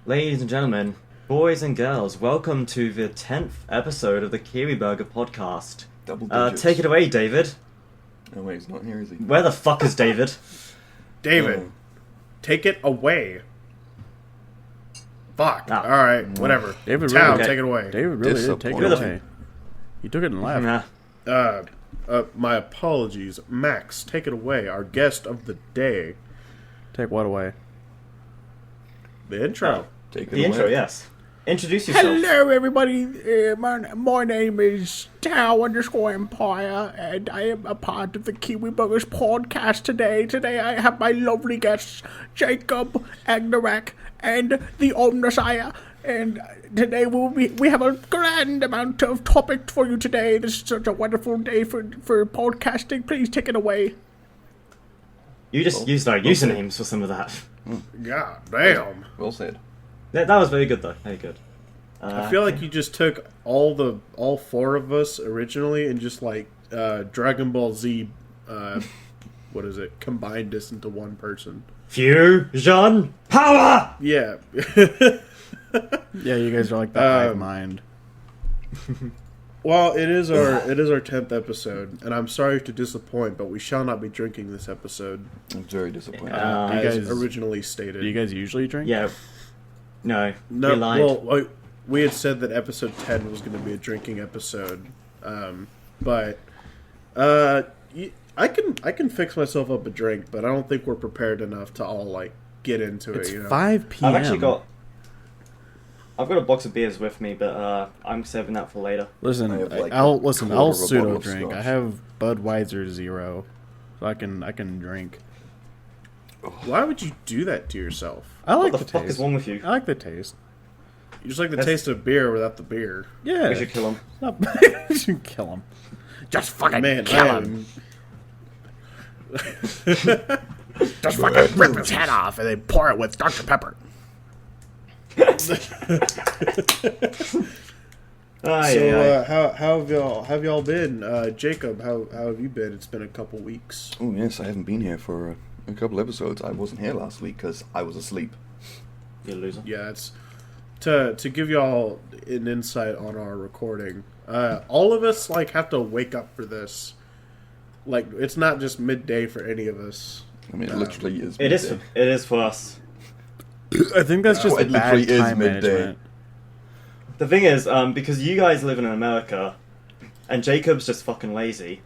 Ladies and gentlemen, boys and girls, welcome to the 10th episode of the Kiwi Burger podcast. Double digits. Take it away, David. Oh wait, he's not here, is he? Where the fuck is David? David, take it away. Fuck. Ah. Alright, whatever. David Town, really- take it away. David really did take it Disappointing. away. He took it and left. Nah. My apologies. Max, take it away. Our guest of the day. Take what away? The intro. Take it The away. intro, yes. Introduce yourself. Hello, everybody. My name is Tao_Empire, and I am a part of the Kiwi Burgers podcast today. Today, I have my lovely guests, Jacob, Agnarak, and the Omnisire. And today we have a grand amount of topics for you today. This is such a wonderful day for podcasting. Please take it away. You just used our usernames for some of that. God damn. Well said. That was very good, though. Very good. I feel like you just took all four of us originally and just like Dragon Ball Z, what is it? Combined us into one person. Fusion power! Yeah. Yeah, you guys are like the hive mind. Well, it is our 10th episode, and I'm sorry to disappoint, but we shall not be drinking this episode I'm very disappointed. You as guys- originally stated. Do you guys usually drink? Yeah. No. No, we lied. well, we had said that episode 10 was going to be a drinking episode, but I can fix myself up a drink, but I don't think we're prepared enough to all like get into It's it. You know? 5 p.m. I've got a box of beers with me, but I'm saving that for later. Listen, I have, like, I'll a quarter I'll of a pseudo bottle of drink. scotch. I have Budweiser Zero, so I can drink. Why would you do that to yourself? I like What the the fuck taste. is wrong with you? I like the taste. You just like the That's- taste of beer without the beer. Yeah, We should kill him. we should kill him. Just fucking Man, kill I him. am- Just fucking rip his head off and then pour it with Dr. Pepper. How have y'all been? Jacob, how have you been? It's been a couple weeks. Oh yes, I haven't been here for a couple episodes. I wasn't here last week because I was asleep. You loser. Yeah, it's to give y'all an insight on our recording. All of us like have to wake up for this. Like it's not just midday for any of us. I mean, it literally is. It is. midday. It is for us. I think that's just Well, it bad literally is time midday. management. The thing is, because you guys live in America, and Jacob's just fucking lazy.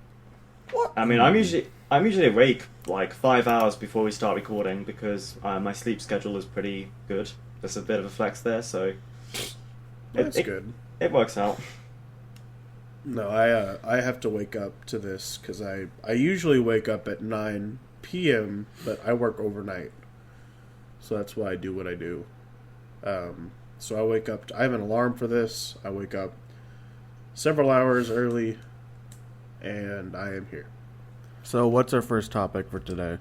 What? I mean, I'm usually awake like 5 hours before we start recording because my sleep schedule is pretty good. There's a bit of a flex there, so That's it, good. It works out. No, I have to wake up to this because I usually wake up at 9 p.m. but I work overnight, so that's why I do what I do. So I wake up. I have an alarm for this. I wake up several hours early, and I am here. So what's our first topic for today?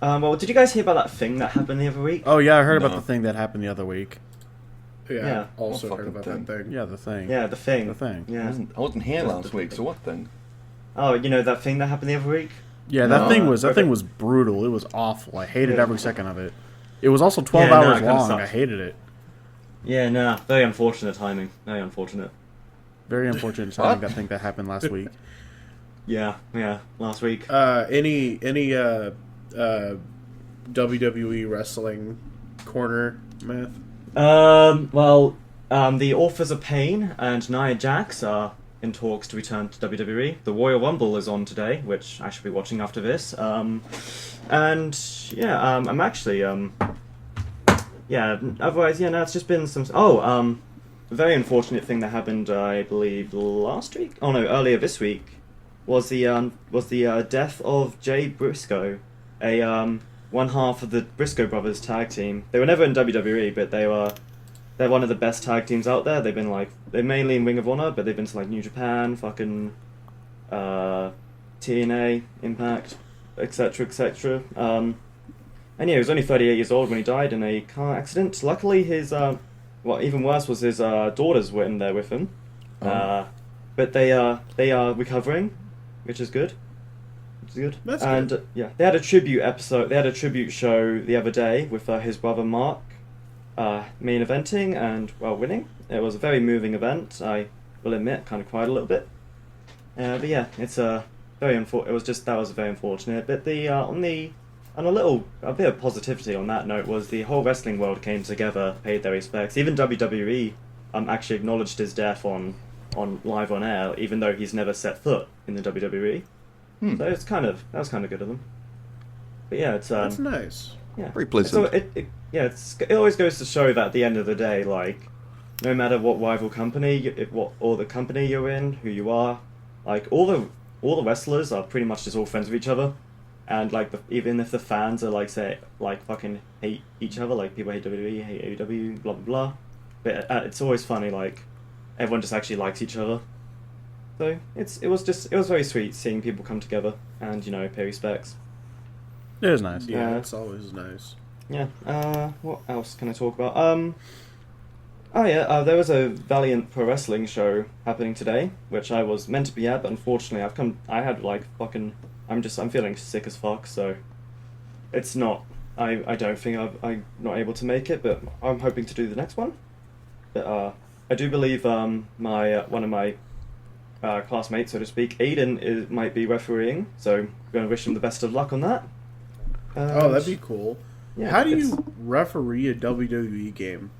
Well, did you guys hear about that thing that happened the other week? Oh yeah, I heard about No. the thing that happened the other week. Yeah, Yeah. I also What heard about fucking that thing. Yeah, the thing. Yeah, the thing. The thing. I Yeah. wasn't here last week, so what thing? Oh, you know that thing that happened the other week? Yeah, that No. thing was Okay. brutal. It was awful. I hated Yeah. every second of it. It was also 12 Yeah, no, hours it kinda long. sucked. I hated it. Yeah, nah. Very unfortunate timing. Very unfortunate. Very unfortunate timing. That thing that happened last week. Yeah, last week. Any WWE wrestling corner math? The Authors of Pain and Nia Jax are in talks to return to WWE. The Royal Rumble is on today, which I should be watching after this. I'm actually, otherwise, no, it's just been some, a very unfortunate thing that happened, I believe, last week? Oh no, earlier this week, was the death of Jay Briscoe, one half of the Briscoe brothers tag team. They were never in WWE, but they're one of the best tag teams out there. They're mainly in Ring of Honor, but they've been to like New Japan, fucking TNA, Impact, etc., etc. And yeah, he was only 38 years old when he died in a car accident. Luckily, his even worse was his daughters were in there with him. But they are recovering, which is good. That's and yeah, they had a tribute episode. They had a tribute show the other day with his brother Mark, main eventing and winning. It was a very moving event. I will admit, kind of cried a little bit. But yeah, it's very It was just that was very unfortunate. But the a bit of positivity on that note was the whole wrestling world came together, paid their respects. Even WWE actually acknowledged his death on live on air, even though he's never set foot in the WWE. So that was kind of good of them. But yeah, it's that's nice. Yeah, Very pleasant. So it always goes to show that at the end of the day, like, no matter what rival company, or the company you're in, who you are, like all the wrestlers are pretty much just all friends with each other, and like even if the fans are like fucking hate each other, like people hate WWE, hate AEW, blah blah blah, but it's always funny, like everyone just actually likes each other. So it was very sweet seeing people come together and pay respects. It was nice. Yeah, it's always nice. Yeah. What else can I talk about? There was a Valiant Pro Wrestling show happening today, which I was meant to be at, but unfortunately I'm feeling sick as fuck, so it's not. I don't think I'm not able to make it, but I'm hoping to do the next one. But I do believe one of my classmates, so to speak, Aiden, might be refereeing, so I'm going to wish him the best of luck on that. That'd be cool. Yeah, how do you referee a WWE game?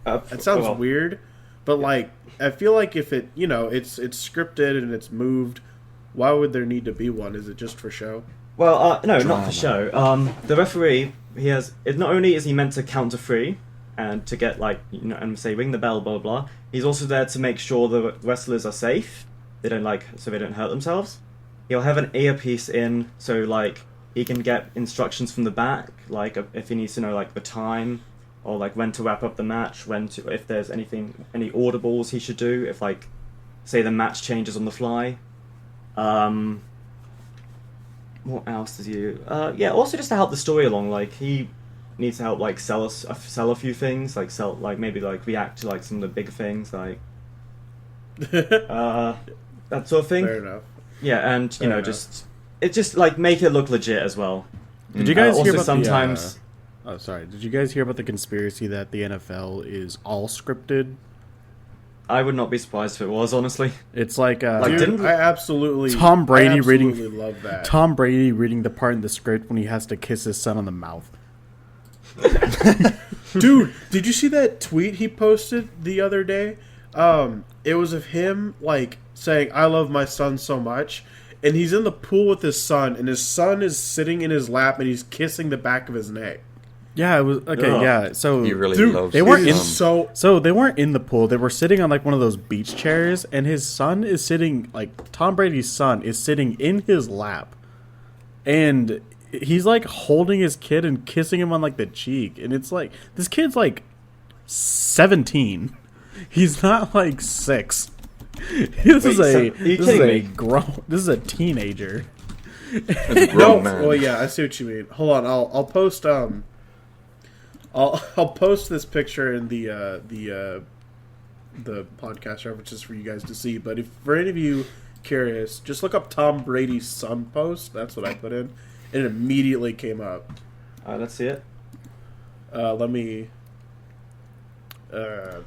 It sounds well, weird, but like I feel like if it it's scripted and it's moved, why would there need to be one? Is it just for show? Well, no, not for show. The referee, not only is he meant to count to 3 and to get and say ring the bell, blah blah blah. He's also there to make sure the wrestlers are safe. They don't hurt themselves. He'll have an earpiece in, so he can get instructions from the back, if he needs to know the time, or when to wrap up the match, if there's any audibles he should do, if say the match changes on the fly. What else does he? Also just to help the story along. He needs to help sell a few things, maybe react to some of the big things, that sort of thing. Fair enough. Yeah, and just make it look legit as well. Did you guys hear about sometimes? Did you guys hear about the conspiracy that the NFL is all scripted? I would not be surprised if it was, honestly. It's Dude, I absolutely Tom Brady love that. Tom Brady reading the part in the script when he has to kiss his son on the mouth. Dude, did you see that tweet he posted the other day? It was of him saying, "I love my son so much," and he's in the pool with his son, and his son is sitting in his lap, and he's kissing the back of his neck. Yeah, it was okay. Ugh. Yeah, so He really loves. they weren't in so they weren't in the pool. They were sitting on one of those beach chairs, and his son is sitting Tom Brady's son is sitting in his lap, and he's holding his kid and kissing him on the cheek, and it's this kid's 17. He's not 6. This is a teenager. As a grown man. Well, yeah, I see what you mean. Hold on, I'll post I'll post this picture in the podcast references for you guys to see. But if for any of you curious, just look up Tom Brady's son post. That's what I put in, and it immediately came up. Let's see it. Let me. There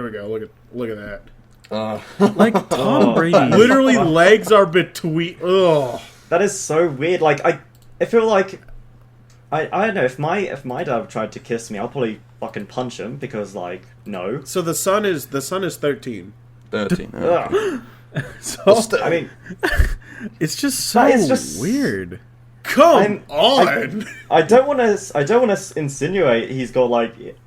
we go. Look at that. Tom Brady. Literally, legs are between. Ugh. That is so weird. I feel like I don't know, if my dad tried to kiss me, I'll probably fucking punch him because no. So the son is 13. 13. Ugh. So I mean, it's just so weird. Come on. I don't want to insinuate he's got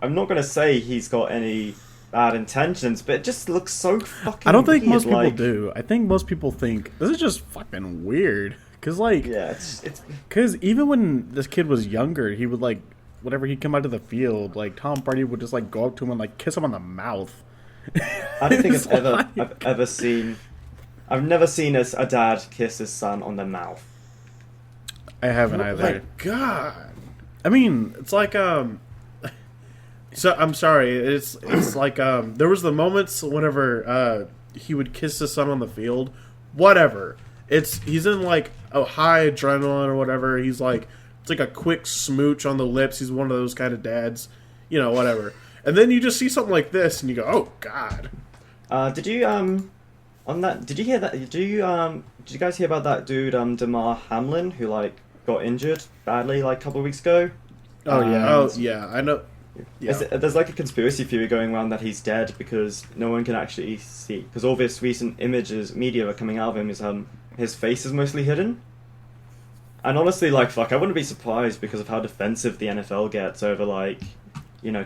I'm not going to say he's got any bad intentions, but it just looks so fucking I don't think weird. most people do. I think most people think this is just fucking weird. Cause yeah, it's because even when this kid was younger, he would whenever he'd come out to the field, Tom Brady would just go up to him and kiss him on the mouth. I don't think I've never seen a dad kiss his son on the mouth. I haven't Oh either. my god. I mean, It's so I'm sorry. It's there was the moments whenever he would kiss his son on the field. Whatever. He's in a high adrenaline or whatever. He's It's like a quick smooch on the lips. He's one of those kind of dads, whatever. And then you just see something like this, and you go, "Oh God!" Did you on that? Did you hear that? Did you guys hear about that dude Damar Hamlin who like got injured badly like a couple of weeks ago? Oh yeah, I know. Yeah. There's like a conspiracy theory going around that he's dead because no one can actually see, because all this recent media are coming out of him is his face is mostly hidden. And honestly, like, fuck, I wouldn't be surprised because of how defensive the NFL gets over like,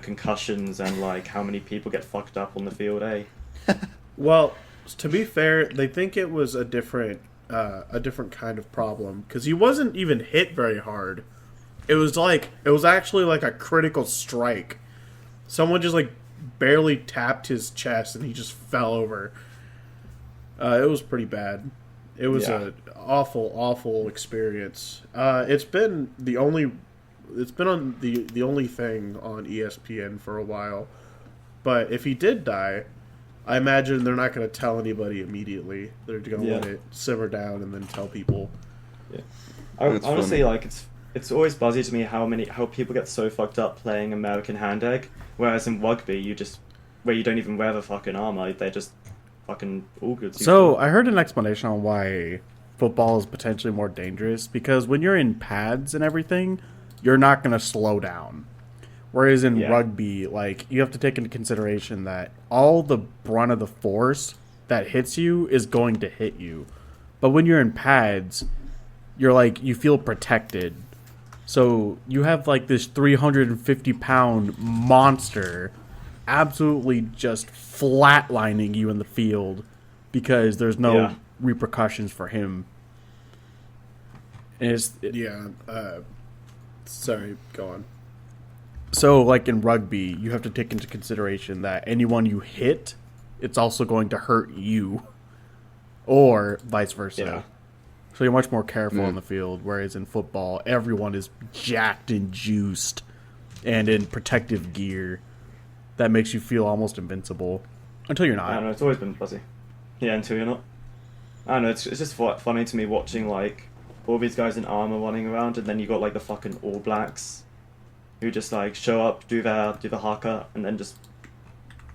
concussions and like how many people get fucked up on the field, eh? Well, to be fair, they think it was a different kind of problem because he wasn't even hit very hard. It was actually like a critical strike. Someone just like barely tapped his chest and he just fell over. It was pretty bad. It was an awful experience. It's been on the only thing on ESPN for a while. But if he did die, I imagine they're not going to tell anybody immediately. They're going to let it simmer down and then tell people. Yeah. Honestly, like it's always buzzy to me how people get so fucked up playing American Hand Egg, whereas in rugby where you don't even wear the fucking armor, they're just fucking all good. So I heard an explanation on why football is potentially more dangerous, because when you're in pads and everything, you're not going to slow down. Whereas in rugby, like, you have to take into consideration that all the brunt of the force that hits you is going to hit you. But when you're in pads, you're like, you feel protected. So you have like this 350-pound monster absolutely just flatlining you in the field because there's no repercussions for him. And sorry, go on. So, like in rugby, you have to take into consideration that anyone you hit, it's also going to hurt you, or vice versa. Yeah. So you're much more careful on the field, whereas in football, everyone is jacked and juiced and in protective gear. That makes you feel almost invincible until you're not. I don't know, it's always been fuzzy. Yeah, until you're not. I don't know, it's just funny to me watching like all these guys in armor running around, and then you got like the fucking All Blacks who just like show up, do the haka, and then just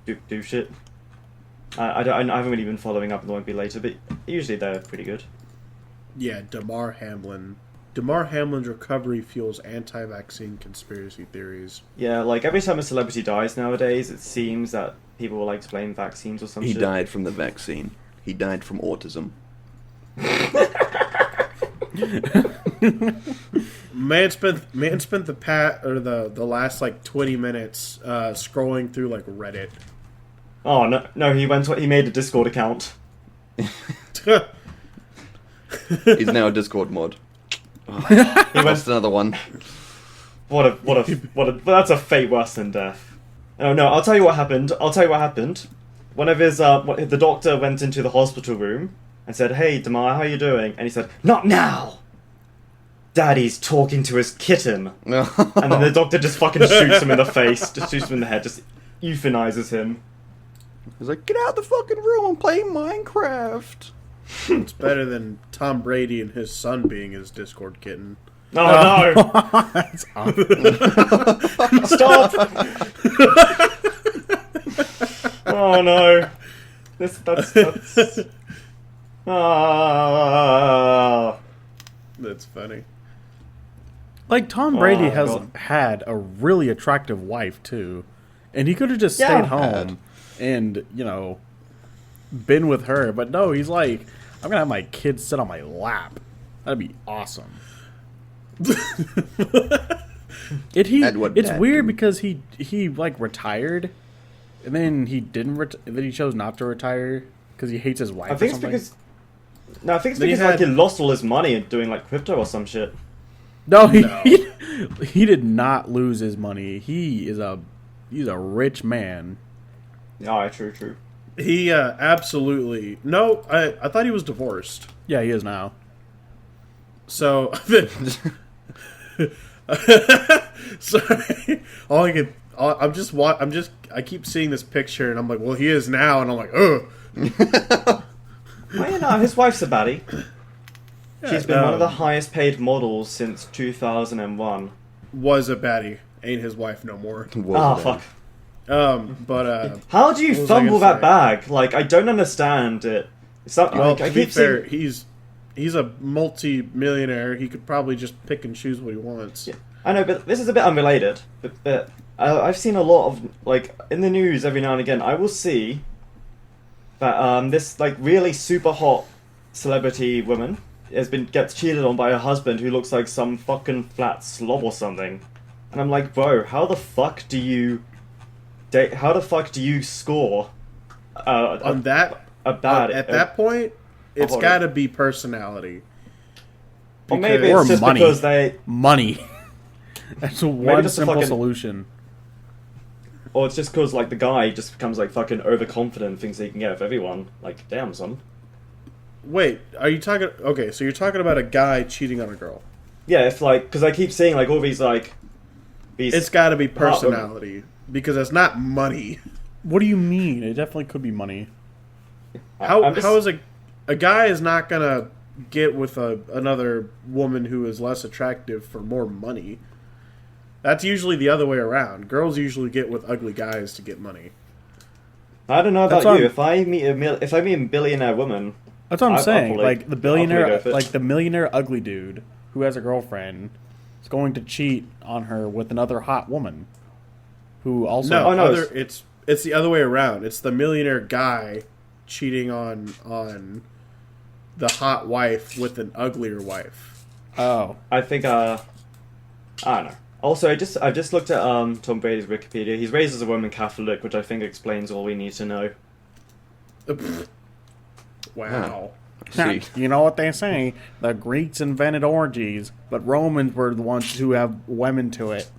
do shit. I haven't really been following up, and there won't be later, but usually they're pretty good. Yeah, Damar Hamlin. Damar Hamlin's recovery fuels anti-vaccine conspiracy theories. Yeah, like every time a celebrity dies nowadays, it seems that people will like to blame vaccines or some shit. He died from the vaccine. He died from autism. Man spent the last like 20 minutes scrolling through like Reddit. Oh no! He made a Discord account. He's now a Discord mod. Oh, he lost another one. What a that's a fate worse than death. Oh no! I'll tell you what happened. One of his the doctor went into the hospital room and said, "Hey, Damar, how you doing?" And he said, "Not now. Daddy's talking to his kitten." And then the doctor just fucking shoots him in the face, just shoots him in the head, just euthanizes him. He's like, "Get out the fucking room and play Minecraft." It's better than Tom Brady and his son being his Discord kitten. Oh no! That's awful. Stop! Oh no! That's ah. That's funny. Like, Tom Brady has God. had a really attractive wife, too. And he could have just stayed home and, been with her. But no, he's like, I'm going to have my kids sit on my lap. That'd be awesome. It's weird because he like, retired. And then he didn't. Then he chose not to retire because he hates his wife I think or it's something. because like he lost all his money doing like crypto or some shit. No, he did not lose his money. He's a rich man. Yeah, true. He absolutely no. I thought he was divorced. Yeah, he is now. So, sorry. I keep seeing this picture and I'm like, well, he is now, and I'm like, ugh. Oh, his wife's a baddie. She's been one of the highest paid models since 2001. Was a baddie. Ain't his wife no more. Ah, fuck. But how do you what was I fumble gonna that say? bag? Like, I don't understand it. It's not, Well, like, I to be keep fair, seeing... he's a multi-millionaire. He could probably just pick and choose what he wants. Yeah. I know, but this is a bit unrelated. But I've seen a lot of, like, in the news every now and again, I will see that this, like, really super hot celebrity woman gets cheated on by her husband who looks like some fucking flat slob or something. And I'm like, bro, how the fuck do you score On that, a bad... at that point, it's hold got to be personality. Or maybe Because- it's just money. because they... Money. That's one just a simple fucking- solution. Or it's just because, like, the guy just becomes, like, fucking overconfident, thinks he can get with everyone. Like, damn, son. Wait, are you talking? Okay, so you're talking about a guy cheating on a girl. Yeah, if, like... Because I keep seeing, like, all these, like... It's got to be personality because it's not money. What do you mean? It definitely could be money. How I'm just- how is a guy is not gonna get with another woman who is less attractive for more money? That's usually the other way around. Girls usually get with ugly guys to get money. I don't know That's about you. what If I meet a billionaire woman... That's what I'm I'll saying. probably- Like the I'll probably go billionaire, with it. like the millionaire ugly dude who has a girlfriend is going to cheat on her with another hot woman who also. No, Oh, no, it's the other way around. It's the millionaire guy cheating on the hot wife with an uglier wife. Oh, I think, I don't know. Also, I've just looked at Tom Brady's Wikipedia. He's raised as a Roman Catholic, which I think explains all we need to know. Wow. See, you know what they say? The Greeks invented orgies, but Romans were the ones who have women to it.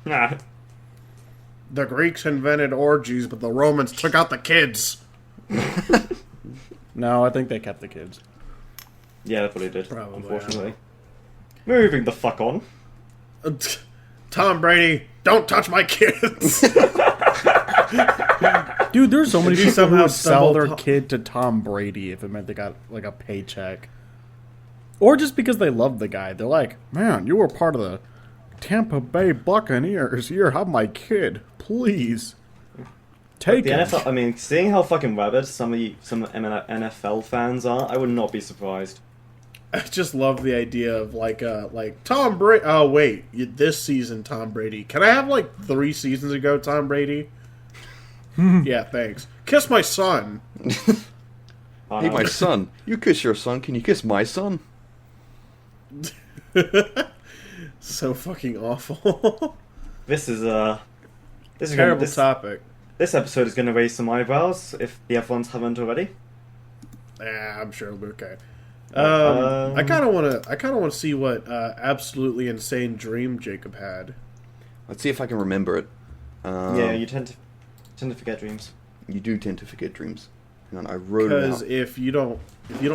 Nah. The Greeks invented orgies, but the Romans took out the kids. No, I think they kept the kids. Yeah, that's what he did, Probably, unfortunately. Moving the fuck on. Tom Brady, don't touch my kids. Dude, there's so many Did you people who somehow would sell stumble their to- kid to Tom Brady if it meant they got like a paycheck. Or just because they love the guy. They're like, man, you were part of the Tampa Bay Buccaneers. Here, have my kid. Please. Take The him. NFL, I mean, seeing how fucking rabid some NFL fans are, I would not be surprised. I just love the idea of like Tom Brady. Oh wait, this season Tom Brady. Can I have like 3 seasons ago Tom Brady? Yeah, thanks. Kiss my son. Oh, hey, no. my son. You kiss your son. Can you kiss my son? So fucking awful. This is Terrible this, topic. this episode is going to raise some eyebrows if the F1s haven't already. Yeah, I'm sure it'll be okay. Um, I kind of want to see what absolutely insane dream Jacob had. Let's see if I can remember it. Yeah, you tend to forget dreams. You do tend to forget dreams. Hang on, I wrote it Because out. if you don't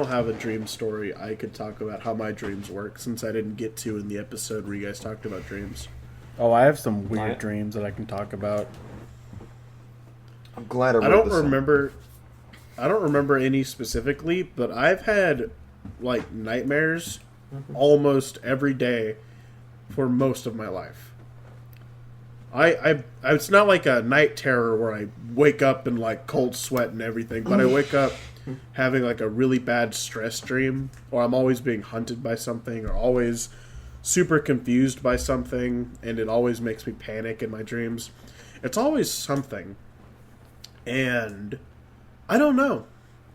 have a dream story, I could talk about how my dreams work since I didn't get to in the episode where you guys talked about dreams. Oh, I have some weird Alright. dreams that I can talk about. I'm glad I wrote I don't this down. remember. I don't remember any specifically, but I've had like nightmares almost every day for most of my life. I it's not like a night terror where I wake up in like cold sweat and everything, but I wake up having like a really bad stress dream, or I'm always being hunted by something, or always super confused by something, and it always makes me panic in my dreams. It's always something. And I don't know.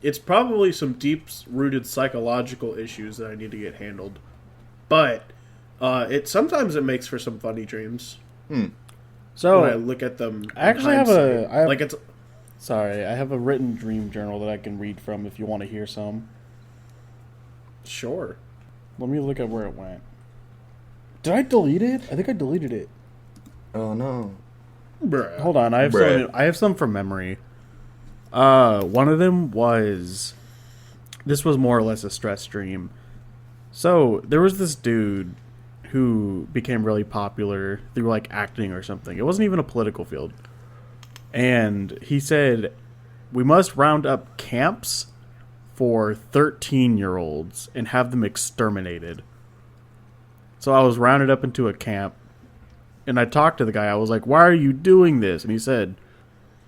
It's probably some deep-rooted psychological issues that I need to get handled. But sometimes it makes for some funny dreams So, when I look at them. I actually have like it's sorry, I have a written dream journal that I can read from if you want to hear some. sure. Let me look at where it went. Did I delete it? I think I deleted it. Oh, no. Bruh. Hold on, I have Bruh. some. I have some from memory. One of them was. This was more or less a stress dream. So there was this dude who became really popular through like acting or something. It wasn't even a political field. And he said, "We must round up camps for 13-year-olds and have them exterminated. So I was rounded up into a camp, and I talked to the guy. I was like, why are you doing this? And he said,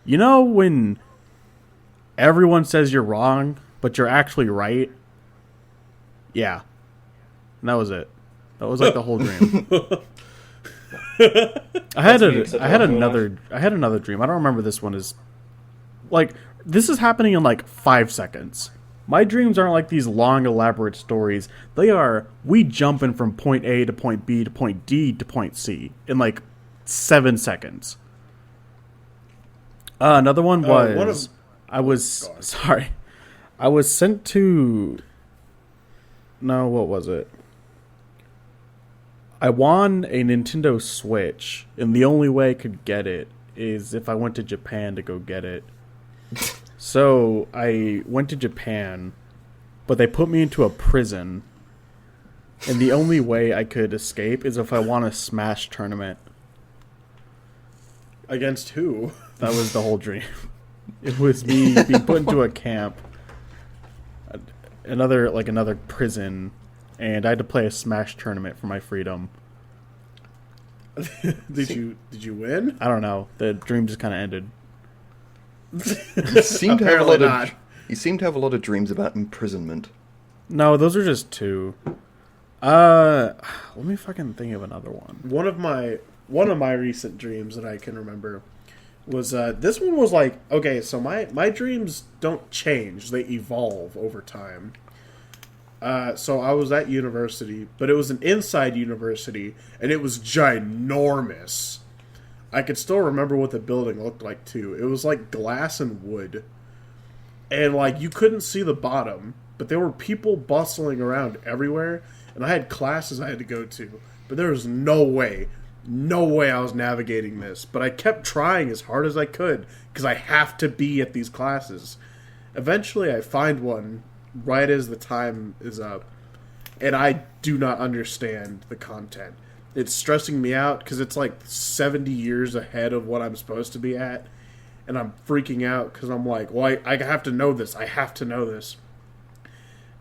you know when everyone says you're wrong, but you're actually right? Yeah. And that was it. That was like the whole dream. I had another dream. I don't remember this one is like this is happening in like 5 seconds. My dreams aren't like these long elaborate stories. They are we jumping from point A to point B to point D to point C in like 7 seconds. Another one was I was sent to what was it? I won a Nintendo Switch, and the only way I could get it is if I went to Japan to go get it. So I went to Japan, but they put me into a prison, and the only way I could escape is if I won a Smash tournament. Against who? That was the whole dream. It was me being put into a camp, another prison, and I had to play a Smash tournament for my freedom. Did you win? I don't know. The dream just kind of ended. You seem to have a lot of dreams about imprisonment. No, those are just two. Let me fucking think of another one. One of my recent dreams that I can remember was this one was like, okay, so my dreams don't change, they evolve over time. So I was at university, but it was an inside university, and it was ginormous. I could still remember what the building looked like, too. It was like glass and wood. And, like, you couldn't see the bottom, but there were people bustling around everywhere, and I had classes I had to go to. But there was no way I was navigating this. But I kept trying as hard as I could, because I have to be at these classes. Eventually, I find one right as the time is up, and I do not understand the content. It's stressing me out because it's like 70 years ahead of what I'm supposed to be at, and I'm freaking out because I'm like, well, I have to know this. I have to know this.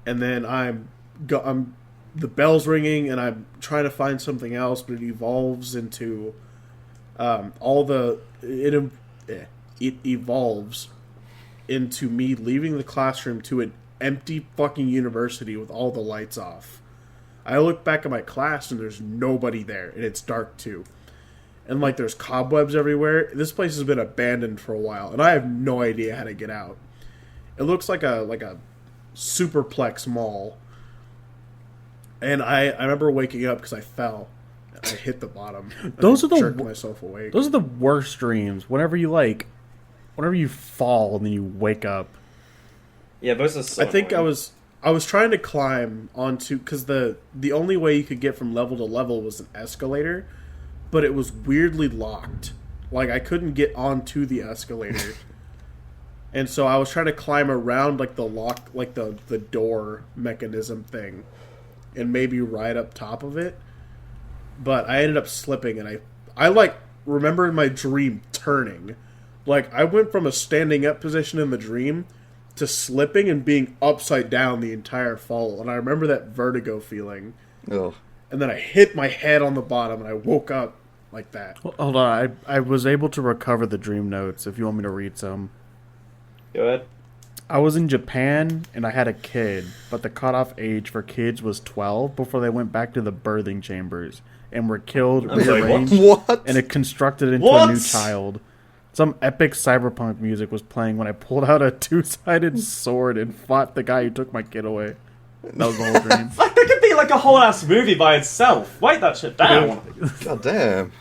And then I'm the bell's ringing, and I'm trying to find something else, but it evolves into it evolves into me leaving the classroom to an empty fucking university with all the lights off. I look back at my class and there's nobody there, and it's dark too. And like there's cobwebs everywhere. This place has been abandoned for a while, and I have no idea how to get out. It looks like a superplex mall. And I remember waking up because I fell. I hit the bottom. Jerked myself awake. Those are the worst dreams. Whenever you fall and then you wake up. Yeah, those are so I think annoying. I was trying to climb onto, because the only way you could get from level to level was an escalator, but it was weirdly locked. Like I couldn't get onto the escalator, and so I was trying to climb around like the lock, like the door mechanism thing, and maybe right up top of it. But I ended up slipping, and I like remember in my dream turning, like I went from a standing up position in the dream to slipping and being upside down the entire fall. And I remember that vertigo feeling. Ugh. And then I hit my head on the bottom, and I woke up like that. Hold on, I was able to recover the dream notes if you want me to read some. Go ahead. I was in Japan, and I had a kid, but the cutoff age for kids was 12 before they went back to the birthing chambers and were killed, rearranged, What? and it constructed into a new child. Some epic cyberpunk music was playing when I pulled out a two-sided sword and fought the guy who took my kid away. That was the whole dream. Like, that could be like a whole ass movie by itself. Write that shit down. God damn.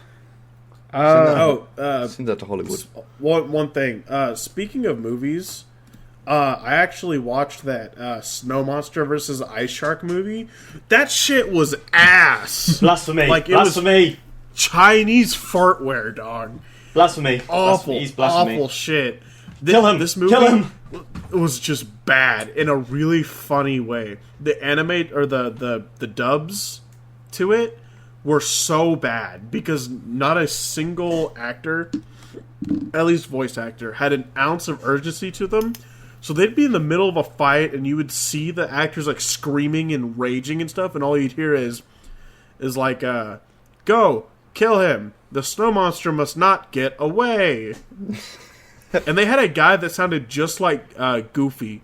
Send that to Hollywood. One thing. Speaking of movies, I actually watched that Snow Monster versus Ice Shark movie. That shit was ass. Blasphemy. Like, it Blasphemy. was Chinese fartware, dog. Blasphemy. Awful, Blasphemy. awful shit. Kill him. This movie Kill him. was just bad in a really funny way. The animate or the dubs to it were so bad because not a single actor, at least voice actor, had an ounce of urgency to them. So they'd be in the middle of a fight, and you would see the actors like screaming and raging and stuff, and all you'd hear is like, "Go kill him! The snow monster must not get away." And they had a guy that sounded just like Goofy.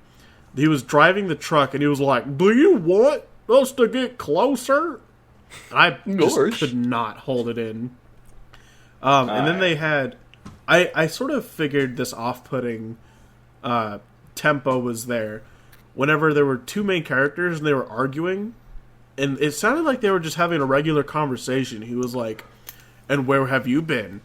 He was driving the truck, and he was like, "Do you want us to get closer?" I just could not hold it in. And then they had... I sort of figured this off-putting tempo was there whenever there were two main characters and they were arguing. And it sounded like they were just having a regular conversation. He was like, "And where have you been?"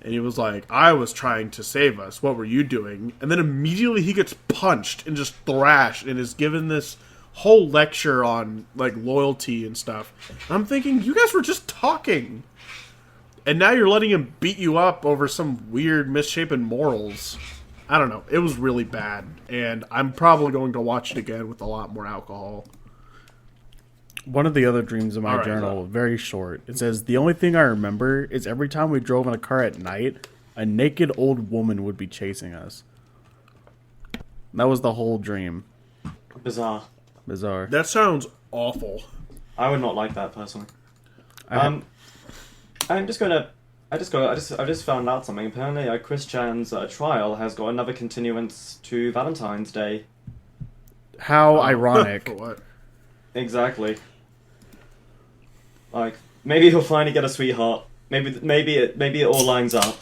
And he was like, "I was trying to save us. What were you doing?" And then immediately he gets punched and just thrashed and is given this whole lecture on like loyalty and stuff. And I'm thinking, you guys were just talking. And now you're letting him beat you up over some weird misshapen morals. I don't know. It was really bad. And I'm probably going to watch it again with a lot more alcohol. One of the other dreams in my journal, very short. It says, "The only thing I remember is every time we drove in a car at night, a naked old woman would be chasing us." That was the whole dream. Bizarre. That sounds awful. I would not like that personally. I'm just gonna. I just found out something. Apparently, Chris Chan's trial has got another continuance to Valentine's Day. How ironic! For what? Exactly. Like, maybe he'll finally get a sweetheart. Maybe it all lines up.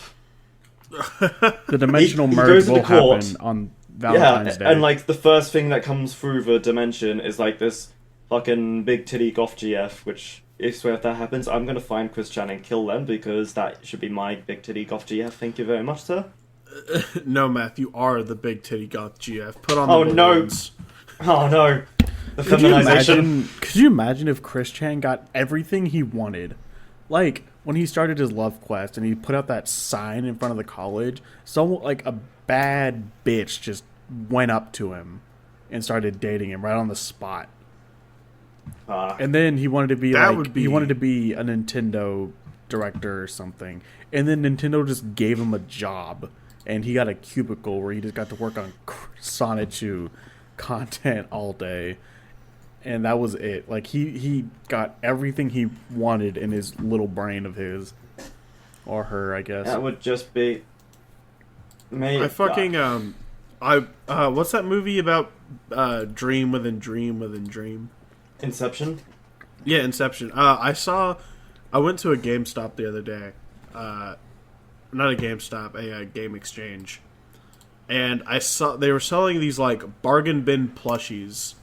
The dimensional he merge goes to will the court. happen on Valentine's Day. And like the first thing that comes through the dimension is like this fucking big titty goth GF, which if that happens, I'm gonna find Chris Chan and kill them because that should be my big titty goth GF. Thank you very much, sir. No, Matt, you are the big titty goth GF. Put on the balloons. Oh no. The Could you imagine if Chris Chan got everything he wanted? Like, when he started his love quest and he put out that sign in front of the college, someone, like a bad bitch just went up to him and started dating him right on the spot. And then he wanted to be he wanted to be a Nintendo director or something. And then Nintendo just gave him a job and he got a cubicle where he just got to work on Sonic 2 content all day. And that was it. Like, he got everything he wanted in his little brain of his. Or her, I guess. That would just be... I fucking, what's that movie about dream within dream within dream? Inception? Yeah, Inception. I went to a GameStop the other day. Not a GameStop, a Game Exchange. And I saw they were selling these, like, bargain bin plushies.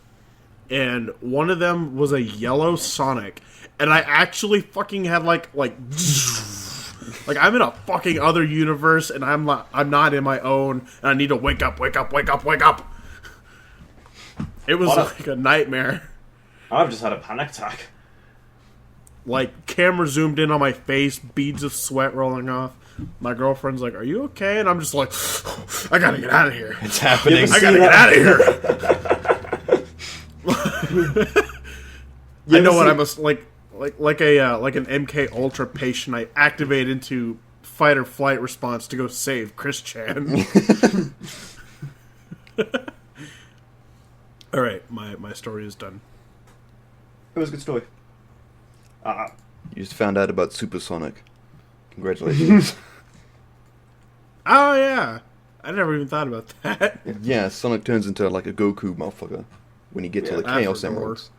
And one of them was a yellow Sonic, and I actually fucking had like I'm in a fucking other universe, and I'm not in my own, and I need to wake up. It was like a nightmare. I've just had a panic attack. Like, camera zoomed in on my face, beads of sweat rolling off. My girlfriend's like, "Are you okay?" And I'm just like, "I gotta get out of here. It's happening. I gotta get out of here." I know what I must like an MK Ultra patient. I activate into fight or flight response to go save Chris Chan. All right, my story is done. It was a good story. You just found out about Supersonic. Congratulations. Oh yeah, I never even thought about that. Yeah, Sonic turns into like a Goku motherfucker when you get to the Chaos Emeralds.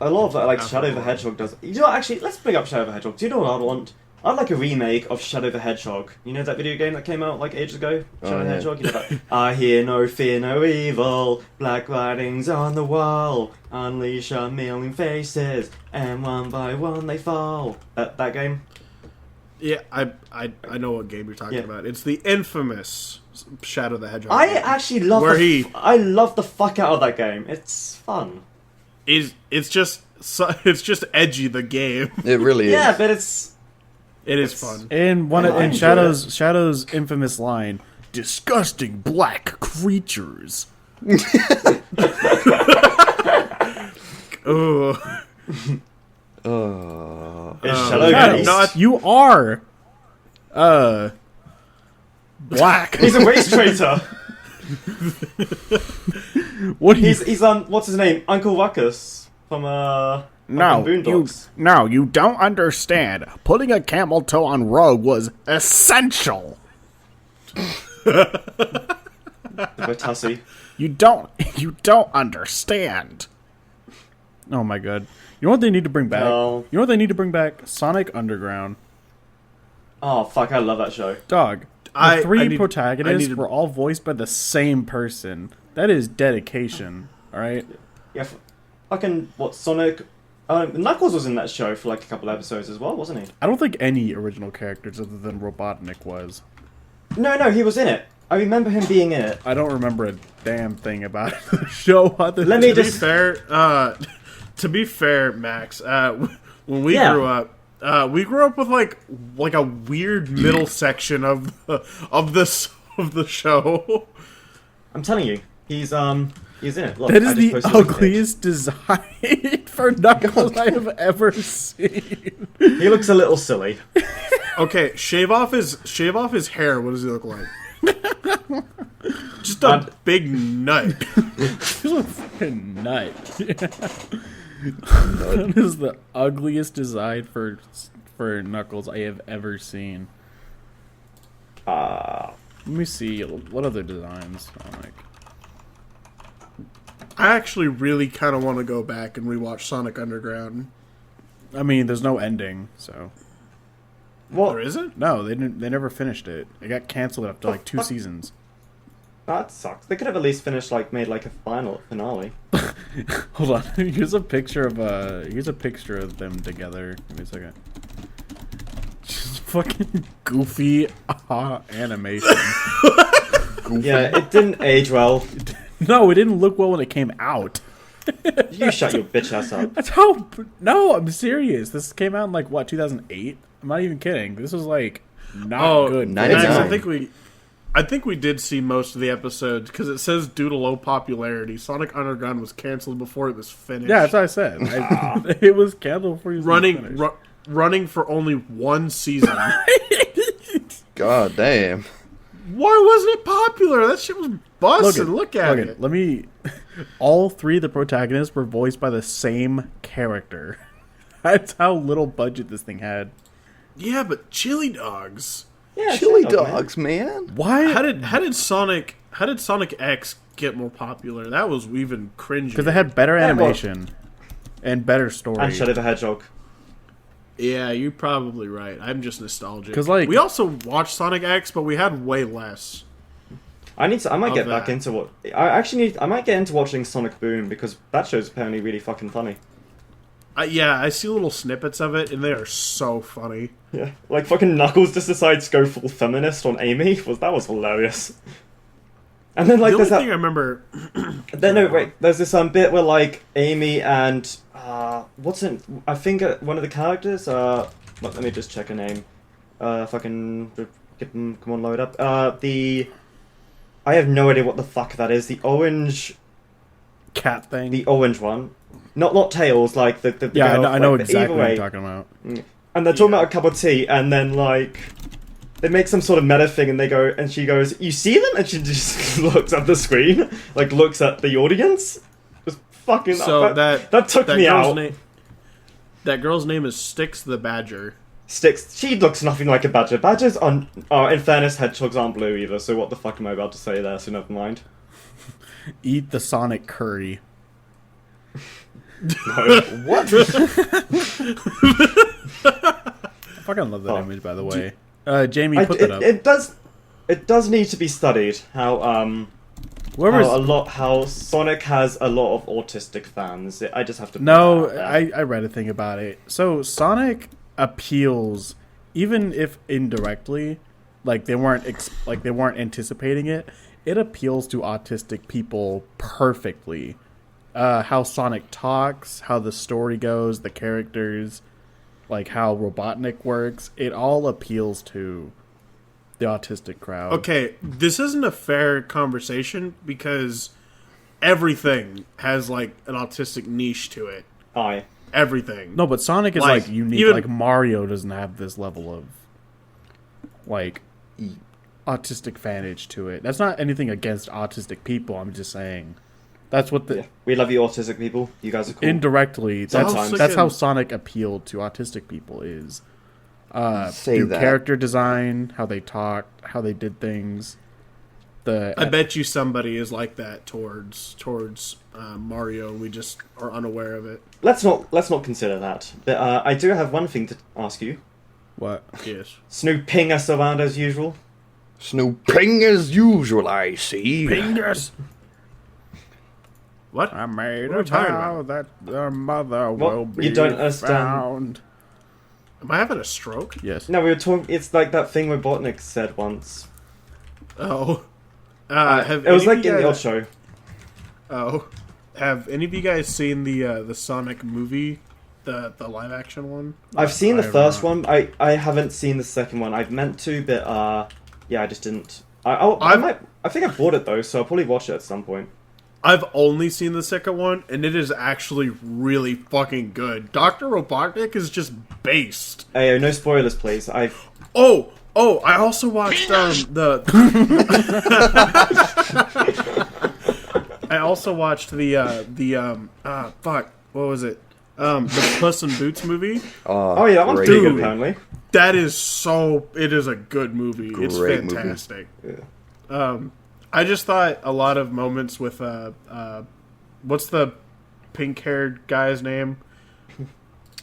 A lot of like Shadow the Hedgehog does. You know what, actually, let's bring up Shadow the Hedgehog. Do you know what I'd want? I'd like a remake of Shadow the Hedgehog. You know that video game that came out like ages ago? Shadow the Hedgehog? You know that? I hear no fear, no evil. Black writings on the wall. Unleash a million faces, and one by one they fall. That game? Yeah, I know what game you're talking about. It's the infamous Shadow the Hedgehog. I game, actually love I love the fuck out of that game. It's fun. It's just edgy, the game. It really is. Yeah, but it is fun. And Shadow's infamous line, "Disgusting black creatures." Oh. Shadow you are black. He's a race traitor. What do you... He's what's his name? Uncle Ruckus from No, Boondocks. you don't understand. Putting a camel toe on Rogue was essential. With Sussy. You don't understand. Oh my god. You know what they need to bring back? No. You know what they need to bring back? Sonic Underground. Oh fuck! I love that show. Dog. The three protagonists were all voiced by the same person. That is dedication. All right. Yeah, fucking what Sonic? Knuckles was in that show for like a couple episodes as well, wasn't he? I don't think any original characters other than Robotnik was. No, he was in it. I remember him being in it. I don't remember a damn thing about the show. Let me just To be fair, Max, when we grew up with like a weird middle section of the show. I'm telling you, he's in it. Look, that is the ugliest design for Knuckles I have ever seen. He looks a little silly. Okay, shave off his hair. What does he look like? Just a big nut. He's a fucking nut. That is the ugliest design for Knuckles I have ever seen. Let me see what other designs. I actually really kind of want to go back and rewatch Sonic Underground. I mean, there's no ending, so. What? There isn't? No, they didn't. They never finished it. It got canceled after like 2 seasons. That sucks. They could have at least finished made a finale. Hold on. Here's a picture of them together. Give me a second. Just fucking goofy animation. Yeah, it didn't age well. No, it didn't look well when it came out. You shut your bitch ass up. That's how. No, I'm serious. This came out in 2008. I'm not even kidding. This was not good. 99. I think we did see most of the episodes because it says due to low popularity, Sonic Underground was canceled before it was finished. Yeah, that's what I said. It was canceled before it was finished. Running for only 1 season. God damn. Why wasn't it popular? That shit was busted. Look at it. Let me. All 3 of the protagonists were voiced by the same character. That's how little budget this thing had. Yeah, but chili dogs. Yeah, Chili dogs, man. Why? How did Sonic X get more popular? That was even cringy. Because they had better animation and better story. And Shadow the Hedgehog. Yeah, you're probably right. I'm just nostalgic. Because we also watched Sonic X, but we had way less. I might get back into what I might get into watching Sonic Boom because that show's apparently really fucking funny. Yeah, I see little snippets of it, and they are so funny. Yeah, fucking Knuckles just decides to go full feminist on Amy. That was hilarious. And then The only there's thing I remember. There's this bit where Amy and what's it? I think one of the characters. Let me just check her name. Fucking come on, load up. I have no idea what the fuck that is. The orange cat thing. The orange one. Not Tails, the yeah, girl, I know but exactly either what way. you're talking about. And they're talking about a cup of tea, and then they make some sort of meta thing, and she goes, "You see them?" And she just looks at the screen, looks at the audience. Just fucking. So that took me out. That girl's name is Styx the Badger. Styx. She looks nothing like a badger. Badgers in fairness, hedgehogs aren't blue either. So what the fuck am I about to say there? So never mind. Eat the Sonic curry. No. What? I fucking love that image, by the way. Jamie, put that up. It does need to be studied how Sonic has a lot of autistic fans. I just have to. No, I read a thing about it. So Sonic appeals, even if indirectly, they weren't anticipating it. It appeals to autistic people perfectly. How Sonic talks, how the story goes, the characters, how Robotnik works, it all appeals to the autistic crowd. Okay, this isn't a fair conversation because everything has an autistic niche to it. Aye. Everything. No, but Sonic is unique. Mario doesn't have this level of autistic fanage to it. That's not anything against autistic people. I'm just saying that's what the Yeah. We love you, autistic people. You guys are cool. indirectly. Sometimes. That's how Sonic appealed to autistic people is Say through that. character design, how they talked, how they did things. I bet you somebody is like that towards Mario. We just are unaware of it. Let's not consider that. But I do have one thing to ask you. What? Yes. Snooping us around as usual. Snooping as usual, I see. Fingers. What? I made What are a we talking vow that their mother What? will be You don't understand. found. Am I having a stroke? Yes. No, we were talking. It's like that thing Robotnik said once. Oh. It was like in the old show. Oh. Have any of you guys seen the Sonic movie? The live action one? I've seen the I have first not. one. I haven't seen the second one. I've meant to, but yeah, I just didn't. I think I bought it though, so I'll probably watch it at some point. I've only seen the second one, and it is actually really fucking good. Dr. Robotnik is just based. Hey, no spoilers, please. Oh, I also watched I also watched fuck, what was it? The Puss in Boots movie. Oh yeah, that one's great pretty good movie. apparently. That is it is a good movie. It's Great movie. fantastic. Yeah. I just thought a lot of moments with what's the pink-haired guy's name?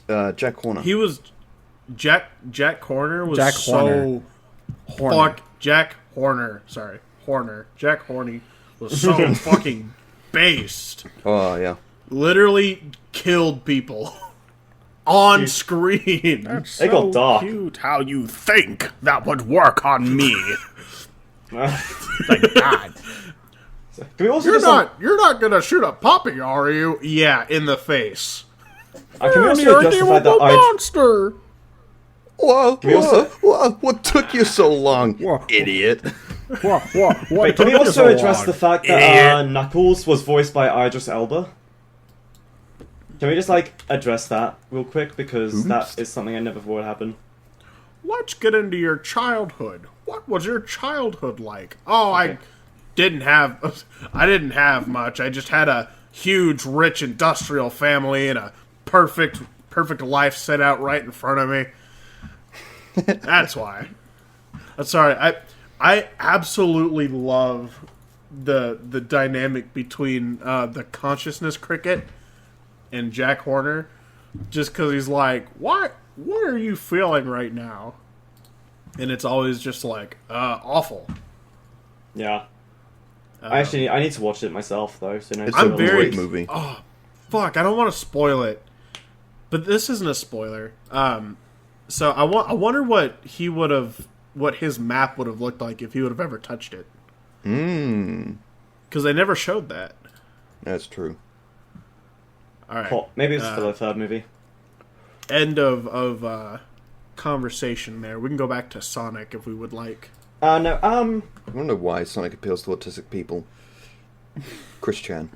Jack Horner. He was Jack Horner was Jack so Horner. fuck Jack Horner. Sorry, Horner. Jack Horny was so fucking based. Oh, yeah. Literally killed people on screen. That's It got dark. cute how you think that would work on me. Thank God. Can we also You're do some- you're not gonna shoot a puppy, are you? Yeah, in the face. Can we also You're an justify that evil monster. What took you so long, idiot? What? Wait, can we also address the fact that Knuckles was voiced by Idris Elba? Can we just address that real quick because that is something I never thought would happen. Let's get into your childhood. What was your childhood like? Oh, Okay. I didn't have much. I just had a huge, rich, industrial family and a perfect life set out right in front of me. That's why. I'm sorry. I absolutely love the dynamic between the consciousness cricket and Jack Horner, just because he's like, what are you feeling right now? And it's always just like, awful. Yeah. I need to watch it myself though. So no It's spoilers. a very- great movie. Oh, fuck! I don't want to spoil it, but this isn't a spoiler. So I wonder what his map would have looked like if he would have ever touched it. Because they never showed that. That's true. All right. Oh, maybe it's for the third movie. End of conversation there. We can go back to Sonic if we would like. No. I don't know why Sonic appeals to autistic people. Chris Chan.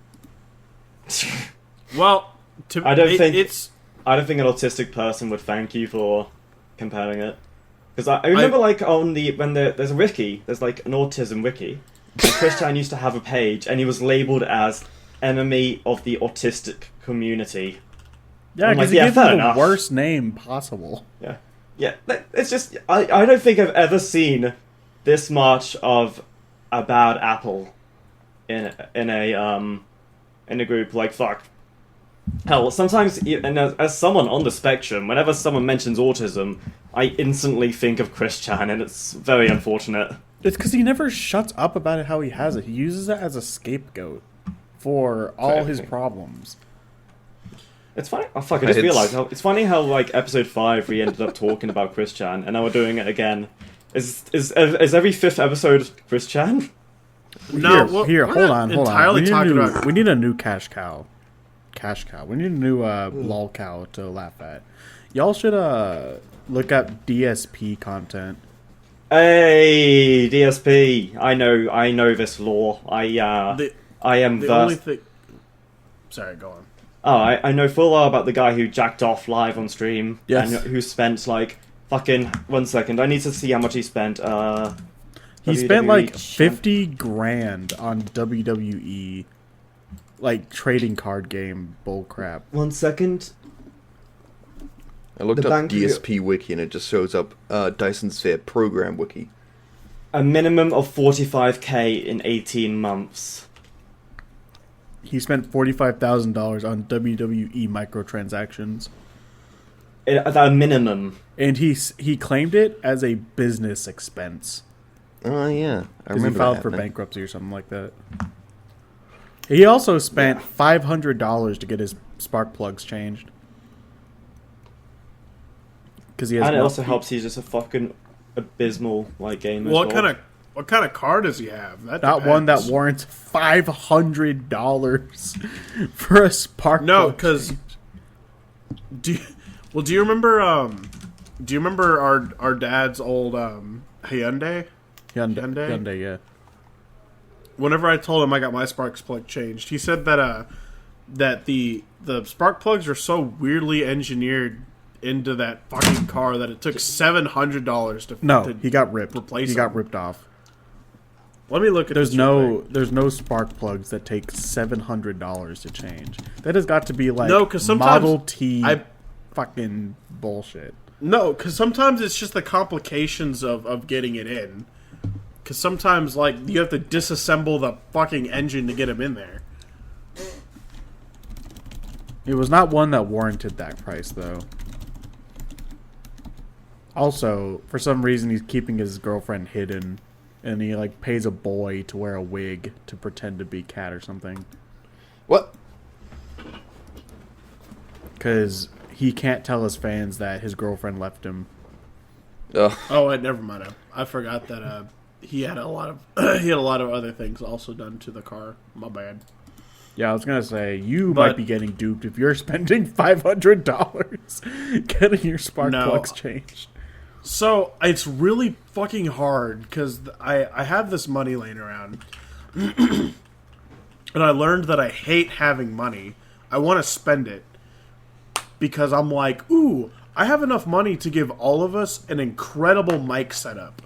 Well, I don't think it's. I don't think an autistic person would thank you for comparing it. Because I remember there's a wiki, there's an autism wiki, and Chris Chan used to have a page, and he was labelled as enemy of the autistic community. Yeah, I'm because like, he yeah, gave fair him the enough. worst name possible. Yeah, it's just I don't think I've ever seen this much of a bad apple in a group. Fuck. Hell, sometimes, and as someone on the spectrum, whenever someone mentions autism, I instantly think of Chris Chan, and it's very unfortunate. It's because he never shuts up about it how he has it. He uses it as a scapegoat for all his everything. problems. It's funny. Oh fuck! I just realized it's funny how episode 5 we ended up talking about Chris Chan, and now we're doing it again. Is every 5th episode Chris Chan? No, Here, we're hold not on. entirely talking about. We need a new cash cow. We need a new lol cow to laugh at. Y'all should look up DSP content. Hey, DSP! I know this lore. I am The versed. only thing. Sorry, go on. Oh, I know full well about the guy who jacked off live on stream. Yes. And who spent fucking 1 second. I need to see how much he spent. He spent WWE like champ- $50,000 on WWE, like trading card game bullcrap. 1 second. I looked The up bank- DSP Wiki and it just shows up Dyson Sphere Program Wiki. A minimum of 45k in 18 months. He spent $45,000 on WWE microtransactions, At a minimum. and he claimed it as a business expense Oh yeah, I because he remember filed that for happening. bankruptcy or something like that. He also spent $500 to get his spark plugs changed because he has. And it no also feet. helps he's just a fucking abysmal like gamer. What What kind of car does he have? That Not one that depends. warrants $500 for a spark. No, plug because change. do you remember our dad's old Hyundai? Hyundai, yeah. Whenever I told him I got my spark plug changed, he said that that the spark plugs are so weirdly engineered into that fucking car that it took $700 to No, he got ripped. replace He got them. ripped off. Let me look at There's this real quick. there's no spark plugs that take $700 to change. That has got to be like No, 'cause sometimes Model T I- fucking bullshit. No, because sometimes it's just the complications of getting it in. Because sometimes, like, you have to disassemble the fucking engine to get him in there. It was not one that warranted that price, though. Also, for some reason, he's keeping his girlfriend hidden, and he like pays a boy to wear a wig to pretend to be Cat or something, What? because he can't tell his fans that his girlfriend left him. Oh, wait, never mind. I forgot that he had a lot of he had a lot of other things also done to the car. My bad. Yeah, I was gonna say you But- might be getting duped if you're spending $500 getting your spark No. plugs changed. So it's really fucking hard because I have this money laying around, and I learned that I hate having money. I want to spend it because I'm like, ooh, I have enough money to give all of us an incredible mic setup.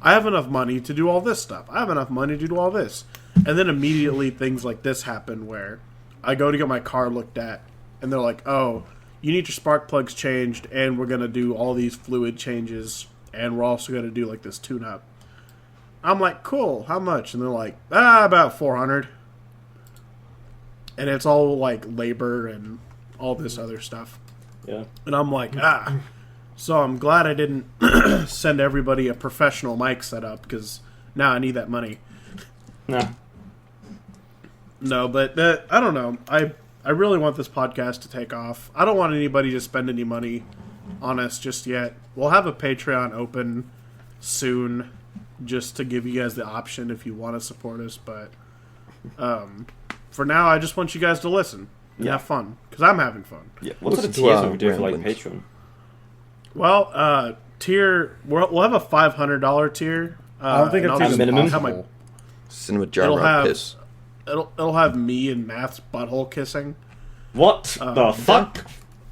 I have enough money to do all this stuff. I have enough money to do all this. And then immediately things like this happen where I go to get my car looked at, and they're like, oh, you need your spark plugs changed, and we're going to do all these fluid changes, and we're also going to do like this tune-up. I'm like, cool, how much? And they're like, about 400. And it's all like labor and all this other stuff. Yeah. And I'm like, So I'm glad I didn't send everybody a professional mic setup, because now I need that money. Nah. No, but I don't know. I really want this podcast to take off. I don't want anybody to spend any money on us just yet. We'll have a Patreon open soon, just to give you guys the option if you want to support us. But for now, I just want you guys to listen and have fun, because I'm having fun. Yeah. What sort of Listen to, tiers would we do for like ramblings. Patreon? Well, tier we'll have a $500 tier. I don't think and it's I'll even just minimum. have possible. Cinema jar It'll rod have- piss. It'll have me and Matt's butthole kissing. What the fuck?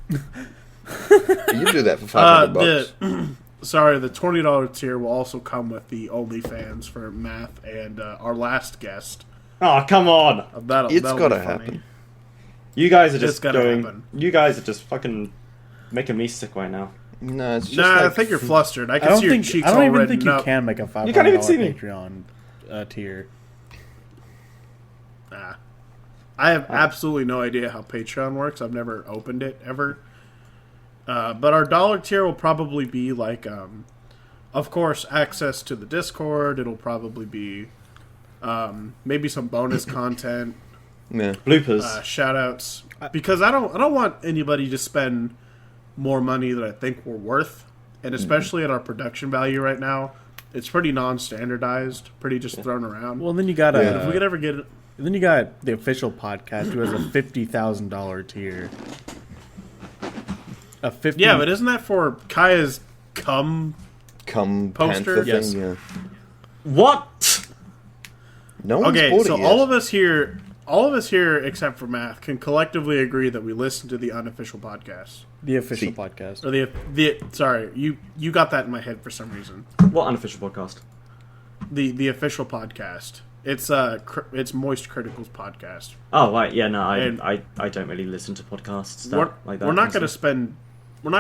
You do that for $500. Sorry, the $20 tier will also come with the OnlyFans for Math and our last guest. Oh, come on! That'll It's be gotta funny. happen. You guys are It's just gotta going. happen. You guys are just fucking making me sick right now. No, it's just Nah, I like think you're flustered. I I can don't see your think cheeks I don't all even reddened think you up. can make a $500 can't even see me. Patreon tier. Nah. I have absolutely no idea how Patreon works. I've never opened it ever. But our dollar tier will probably be like, of course, access to the Discord. It'll probably be maybe some bonus content, yeah. Bloopers. shout outs. Because I don't want anybody to spend more money than I think we're worth. And especially at our production value right now, it's pretty non-standardized, pretty just thrown around. Well, then you got But if we could ever get it, and then you got the official podcast who has a $50,000 tier. A 50. yeah, but isn't that for Kaya's cum? Come Poster? Panther Yes. thing, yeah. What? No one's Okay, bought so it yet. all of us here, except for Math, can collectively agree that we listen to the unofficial podcast. the official See. podcast. Or the sorry, you got that in my head for some reason. What unofficial podcast? the official podcast. It's Moist Critical's podcast. Oh right, yeah, no, I don't really listen to podcasts like that. We're not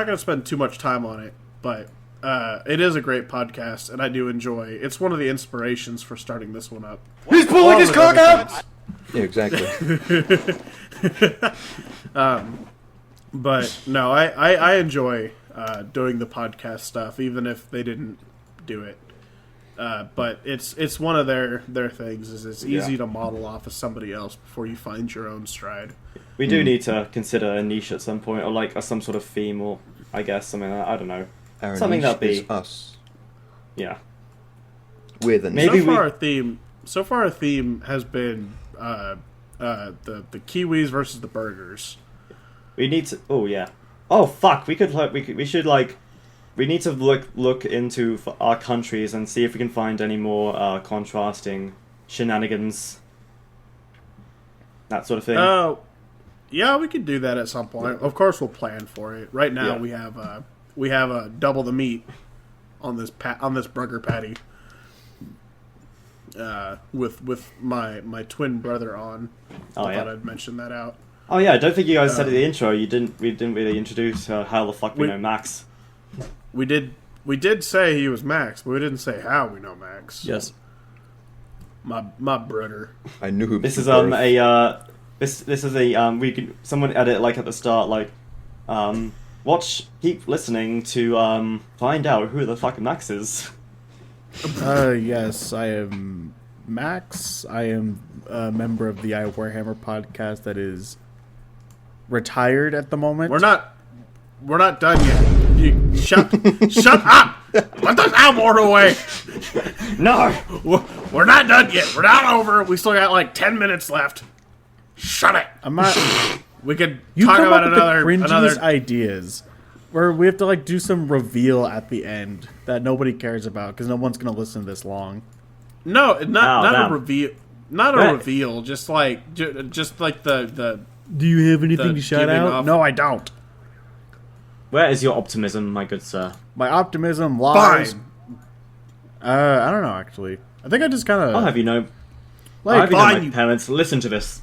gonna spend too much time on it, but it is a great podcast, and I do enjoy. It's one of the inspirations for starting this one up. He's pulling his cock out. Yeah, exactly. But no, I enjoy doing the podcast stuff, even if they didn't do it. But it's one of their things. Is it's easy to model off of somebody else before you find your own stride. We do need to consider a niche at some point, or like some sort of theme, or I guess something like that. I don't know. Our Something niche that'd be is us. Yeah. We're the Maybe So far, our theme has been the Kiwis versus the burgers. We need to. Oh yeah. Oh fuck. We need to look into our countries and see if we can find any more contrasting shenanigans. That sort of thing. Oh, yeah, we could do that at some point. Of course, we'll plan for it. Right now, we have a double the meat on this burger patty. With my twin brother on. I thought I'd mention that out. Oh yeah, I don't think you guys said in the intro. We didn't really introduce how the fuck we know Max. We did say he was Max, but we didn't say how we know Max. Yes. My brother. I knew who. This is someone edit like at the start like keep listening to find out who the fuck Max is. Yes, I am Max. I am a member of the I Warhammer podcast that is retired at the moment. We're not done yet. You shut up! Let the soundboard away. No, we're not done yet. We're not over. We still got like 10 minutes left. Shut it. I'm not. We could You talk come about up with another the cringiest ideas where we have to like do some reveal at the end that nobody cares about because no one's gonna listen this long. No, not damn. a reveal. Not a reveal. Just like the. Do you have anything The to shout giving out? off- No, I don't. where is your optimism, my good sir? My optimism lies. Fine. I don't know actually. I think I just kind I'll of have you know. like. I'll have you know fine, my you- parents listen to this.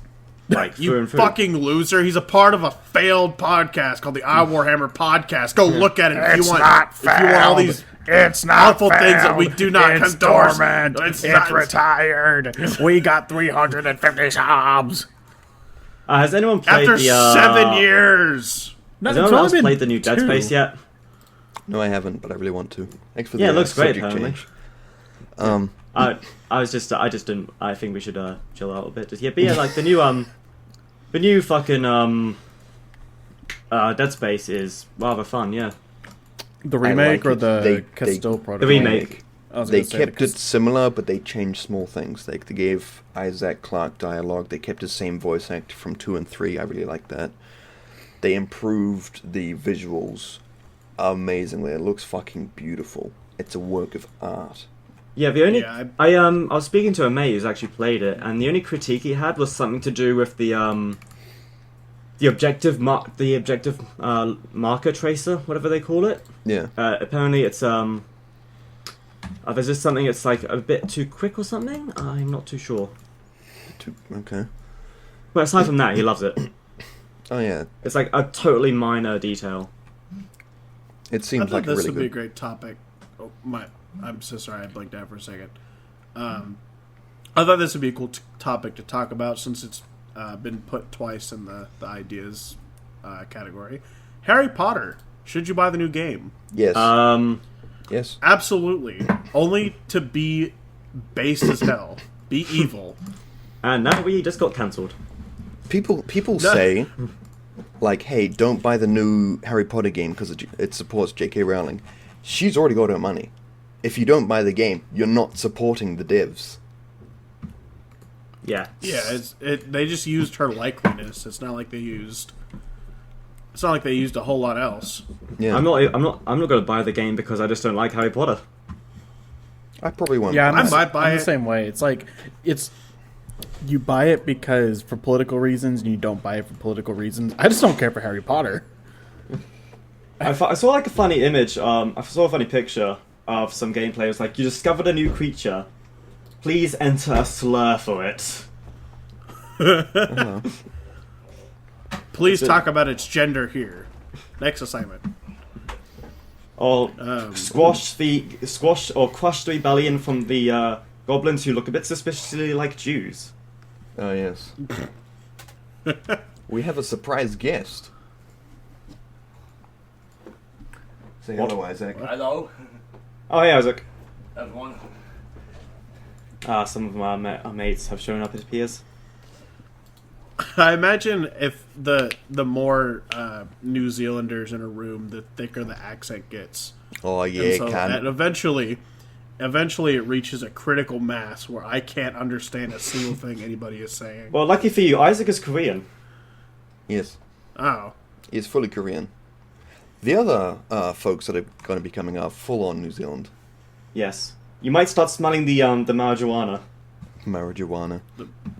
Like through You and through. fucking loser. He's a part of a failed podcast called the I Warhammer Podcast. Go look at it if you want. If you want all these It's not awful things that we do not it's endorse. dormant. It's It's not- retired. We got 350 subs. Has anyone played After the 7 years. No, Has it's anyone only else been played the new Dead 2. Space yet? No, I haven't, but I really want to. Thanks for Yeah, the it looks great, subject apparently. change. I just didn't. I think we should chill out a bit. But yeah, like the new fucking Dead Space is rather fun. Yeah, The remake like or it. the They- Castillo prototype? the remake. I was They gonna say kept the it similar, but they changed small things. Like they gave Isaac Clarke dialogue. They kept the same voice actor from 2 and 3. I really like that. They improved the visuals amazingly. It looks fucking beautiful. It's a work of art. Yeah, the only Yeah, I was speaking to a mate who's actually played it, and the only critique he had was something to do with the objective marker tracer, whatever they call it. Yeah. Apparently, it's there's just something it's like a bit too quick or something. I'm not too sure. Okay. But aside from that, he loves it. Oh yeah. It's like a totally minor detail. It I seems thought like a this really would be a good. great topic. Oh, I'm so sorry, I blinked out for a second. I thought this would be a cool topic to talk about since it's been put twice in the ideas category. Harry Potter. Should you buy the new game? Yes. Yes. Absolutely. Only to be based as hell. Be evil. And now we just got cancelled. People say, like, hey, don't buy the new Harry Potter game because it supports J.K. Rowling. She's already got her money. If you don't buy the game, you're not supporting the devs. Yeah. Yeah, they just used her likeliness. It's not like they used a whole lot else. Yeah. I'm not going to buy the game because I just don't like Harry Potter. I probably won't. Yeah, I might buy I'm it. the same way. It's like you buy it because for political reasons, and you don't buy it for political reasons. I just don't care for Harry Potter. I saw like a funny image. I saw a funny picture of some gameplay. It was like you discovered a new creature, Please enter a slur for it. Please talk about its gender here. Next assignment. Or squash or crush the rebellion from the goblins who look a bit suspiciously like Jews. Oh, yes. We have a surprise guest. Say What? hello, Isaac. Hello, Oh, hey, Isaac. everyone. Some of our mates have shown up, it appears. I imagine if the more New Zealanders in a room, the thicker the accent gets. Oh, yeah, And so can. and eventually it reaches a critical mass where I can't understand a single thing anybody is saying. Well, lucky for you, Isaac is Korean. Yes, Oh. he's fully Korean. The other folks that are going to be coming are full-on New Zealand. Yes. You might start smelling the marijuana. Marijuana.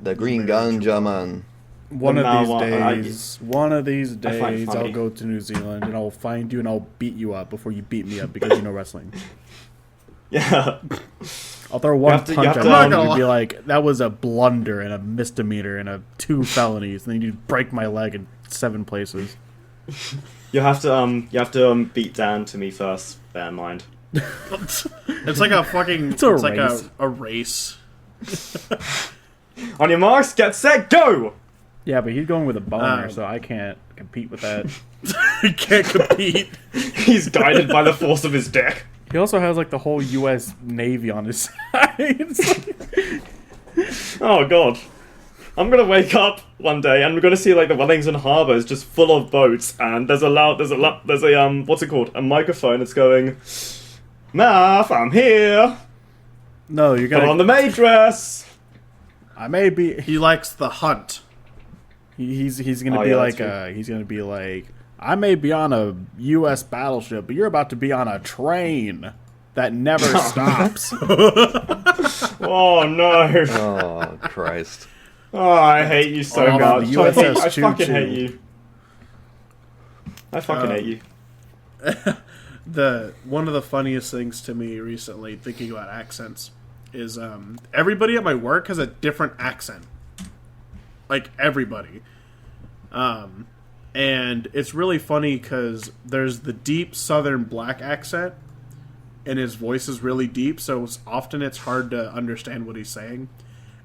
The green ganja, man. One of marijuana- these I find it days, funny. I'll go to New Zealand and I'll find you and I'll beat you up before you beat me up because you know wrestling. Yeah. I'll throw one have to- you punch have at to, you and um, you'd be like, that was a blunder and a misdemeanor and 2 felonies, and then you'd break my leg in 7 places. You have to beat Dan to me first. Bear in mind. It's like a fucking It's a like race. a race. On your marks, get set, go! Yeah, but he's going with a boner, Um, so I can't compete with that. You can't compete. He's guided by the force of his dick. He also has like the whole U.S. Navy on his side. It's like- Oh god. I'm gonna wake up one day and we're gonna see like the Wellington Harbour is just full of boats, and there's a what's it called? A microphone that's going, Math, I'm here. no, you're Put on gonna. the maid dress. I may be. He likes the hunt. He's gonna Oh, be yeah, like that's he's gonna be like, I may be on a U.S. battleship, but you're about to be on a train that never stops. Oh no. Oh, Christ. Oh, I hate you so Oh, much. the I USS fucking Choo-Choo. hate you. I fucking hate you. One of the funniest things to me recently, thinking about accents, is everybody at my work has a different accent. Like everybody. And it's really funny because there's the deep Southern black accent, and his voice is really deep, so often it's hard to understand what he's saying.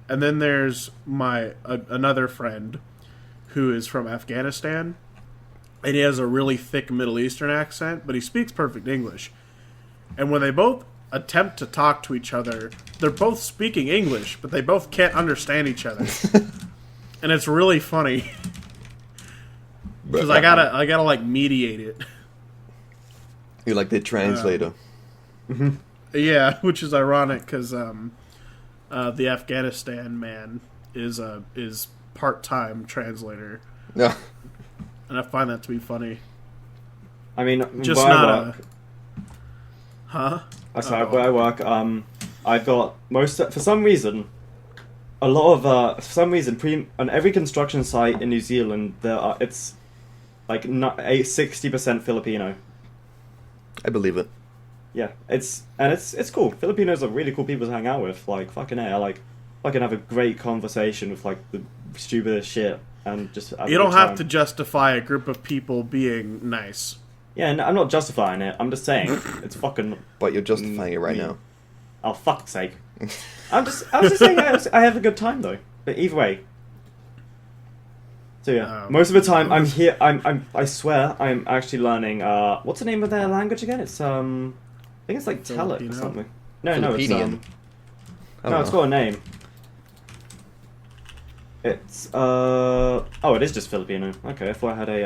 And then there's another friend who is from Afghanistan, and he has a really thick Middle Eastern accent, but he speaks perfect English. And when they both attempt to talk to each other, they're both speaking English, but they both can't understand each other. And it's really funny because I gotta like mediate it. You're like the translator. Yeah, which is ironic because the Afghanistan man is part-time translator, No. and I find that to be funny. I mean, Just where I not work, Huh? where I work, I've got for some reason, a lot of for some reason, on every construction site in New Zealand, it's like 60% Filipino. I believe it. Yeah, it's cool. Filipinos are really cool people to hang out with. Like fucking hell, like I can have a great conversation with like the stupidest shit and just. You don't have to justify a group of people being nice. Yeah, no, I'm not justifying it. I'm just saying it's fucking. But you're justifying it right me. now. Oh fuck's sake! I was just saying I have a good time though. But either way. So yeah, most of the time I'm here. I swear I'm actually learning. What's the name of their language again? It's I think it's like Telek or Filipino? something. No, it's Filipinian. I no, don't it's know. got a name. It's oh, it is just Filipino. Okay, I thought I had a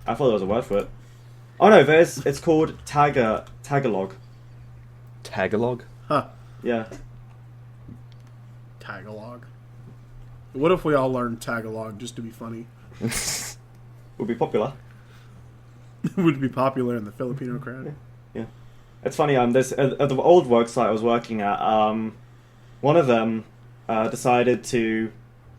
I thought there was a word for it. Oh no, it's called Tagalog. Tagalog? Huh. Yeah. Tagalog. What if we all learned Tagalog just to be funny? Would be popular. Would be popular in the Filipino crowd. Yeah. It's funny, this at the old work site I was working at, one of them decided to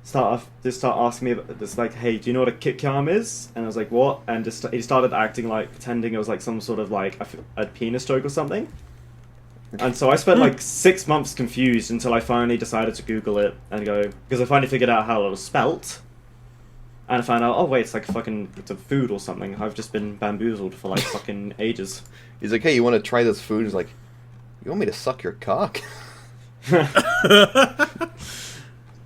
start asking me about this, like, hey, do you know what a kikyam is? And I was like, what? And he started acting like, pretending it was like some sort of like a penis joke or something. And so I spent like 6 months confused until I finally decided to Google it and go, because I finally figured out how it was spelt. And I found out, oh wait, it's like it's a food or something. I've just been bamboozled for like fucking ages. He's like, hey, you want to try this food? He's like, you want me to suck your cock?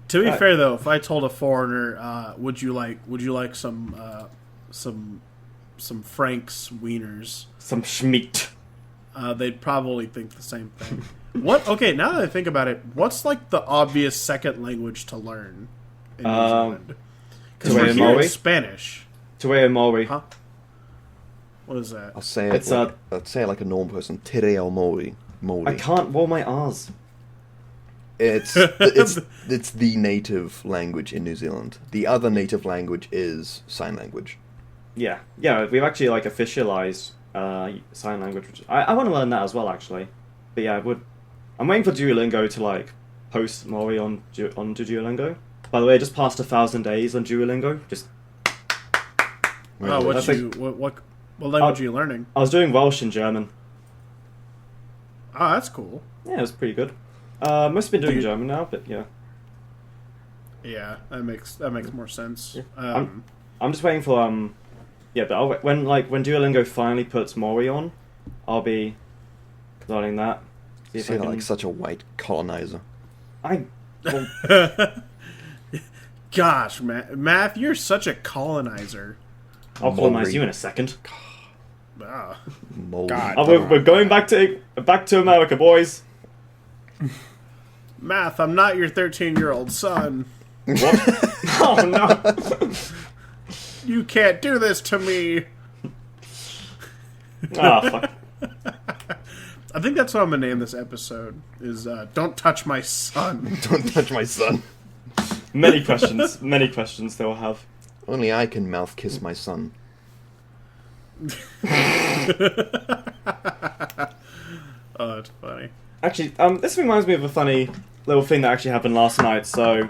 To be fair, though, if I told a foreigner, would you like some Frank's wieners? Some schmeat. They'd probably think the same thing. What? Okay, now that I think about it, what's like the obvious second language to learn in New Zealand? Because we're here in Spanish. Tueo Maori. Huh? What is that? I'll say it. I'll say it like a normal person. Te reo Maori. I can't roll my R's. It's the native language in New Zealand. The other native language is sign language. Yeah, we've actually like officialized sign language. Which I want to learn that as well, actually. But yeah, I'm waiting for Duolingo to like post Maori onto Duolingo. By the way, I just passed 1,000 days on Duolingo. Just. Oh, what language are you learning? I was doing Welsh and German. Oh, that's cool. Yeah, it was pretty good. Must have been doing German now, but yeah. Yeah, that makes more sense. Yeah. I'm just waiting for but when Duolingo finally puts Maori on, I'll be learning that. You say that like such a white colonizer. Gosh, Math, you're such a colonizer. I'll colonize you in a second. Ah. God. We're going back to America, boys. Math, I'm not your 13-year-old son. What? Oh no! You can't do this to me. Fuck. I think that's what I'm gonna name this episode. Is "Don't Touch My Son." Don't touch my son. Many questions they will have. Only I can mouth kiss my son. Oh, that's funny. Actually, this reminds me of a funny little thing that actually happened last night. So,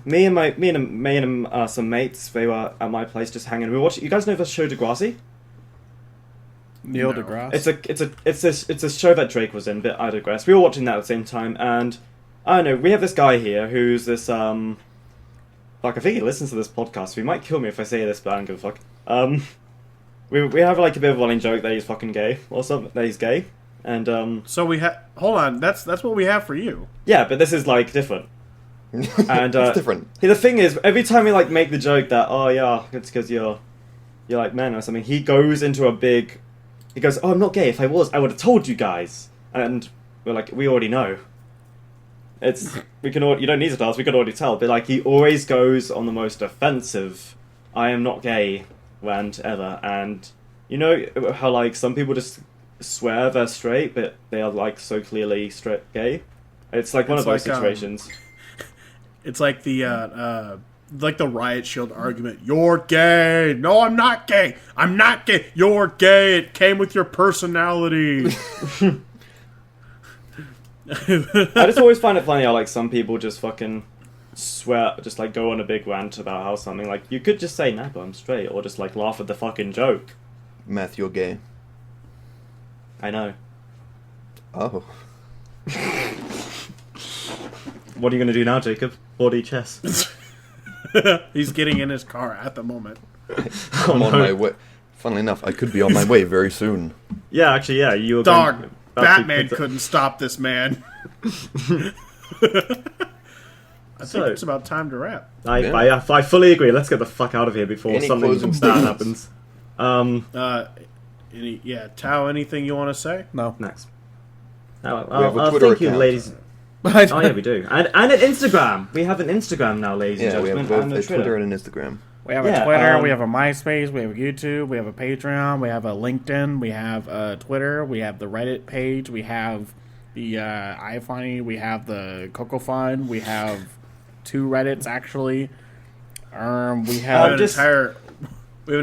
me and some mates, they were at my place just hanging. We were watching. You guys know the show Degrassi? Neil No. deGrasse. It's a show that Drake was in, but I digress. We were watching that at the same time, and I don't know. We have this guy here who's this like I think he listens to this podcast. So he might kill me if I say this, but I don't give a fuck. We have like a bit of a running joke that he's fucking gay or something. That he's gay, and So we have. Hold on, that's what we have for you. yeah, but this is like different. And It's different. The thing is, every time we like make the joke that it's because you're like men or something, he goes into a big. He goes, oh, I'm not gay. If I was, I would have told you guys. And we're like, we already know. You don't need to tell us. We can already tell. But like, he always goes on the most offensive, I am not gay rant ever. And you know how like some people just swear they're straight, but they are like so clearly straight gay. It's like one of those situations. It's like the Riot Shield argument. You're gay. No, I'm not gay. I'm not gay. You're gay. It came with your personality. I just always find it funny how like some people just fucking swear, just like go on a big rant about how something like you could just say, "Nah, but I'm straight," or just like laugh at the fucking joke. Math, you're gay. I know. Oh. What are you gonna do now, Jacob? 4D chess. He's getting in his car at the moment. I'm on my way. Funnily enough, I could be on my way very soon. Yeah, actually, yeah. You were Dog, Batman couldn't stop this man. I think it's about time to wrap. I fully agree. Let's get the fuck out of here before Any something closing bad statements? happens. Tao, anything you want to say? No. Next. We have a Twitter thank you, account. ladies. Oh yeah, we do, and an Instagram. We have an Instagram now, ladies and Yeah, we gentlemen, have both and a Twitter and an Instagram. We have a Twitter, we have a MySpace, we have a YouTube, we have a Patreon, we have a LinkedIn, we have a Twitter, we have the Reddit page, we have the iFunny, we have the CocoFun, we have 2 Reddits actually. We have an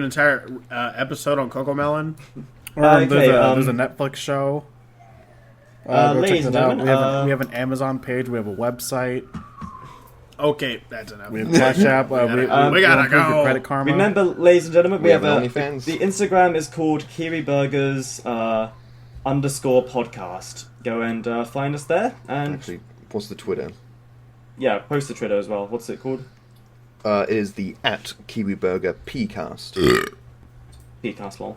entire episode on Cocomelon. there's a Netflix show. Go check ladies it and out. gentlemen, We have an Amazon page. We have a website. Okay, that's enough. We have Cash App. we gotta improve your go. Credit karma. remember, ladies and gentlemen, we have have a OnlyFans. the Instagram is called Kiri Burgers _podcast. Go and find us there. And Actually, what's the Twitter? yeah, post the Twitter as well. What's it called? It is the @KiwiBurger PCast. Pcast lol.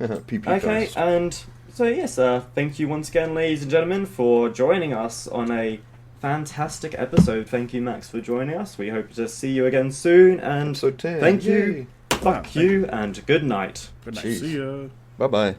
PP Okay, and so yes, thank you once again, ladies and gentlemen, for joining us on a fantastic episode. Thank you, Max, for joining us. We hope to see you again soon, and Episode 10. thank you, Yay. fuck you, and good night. Good night. Jeez. See ya. Bye bye.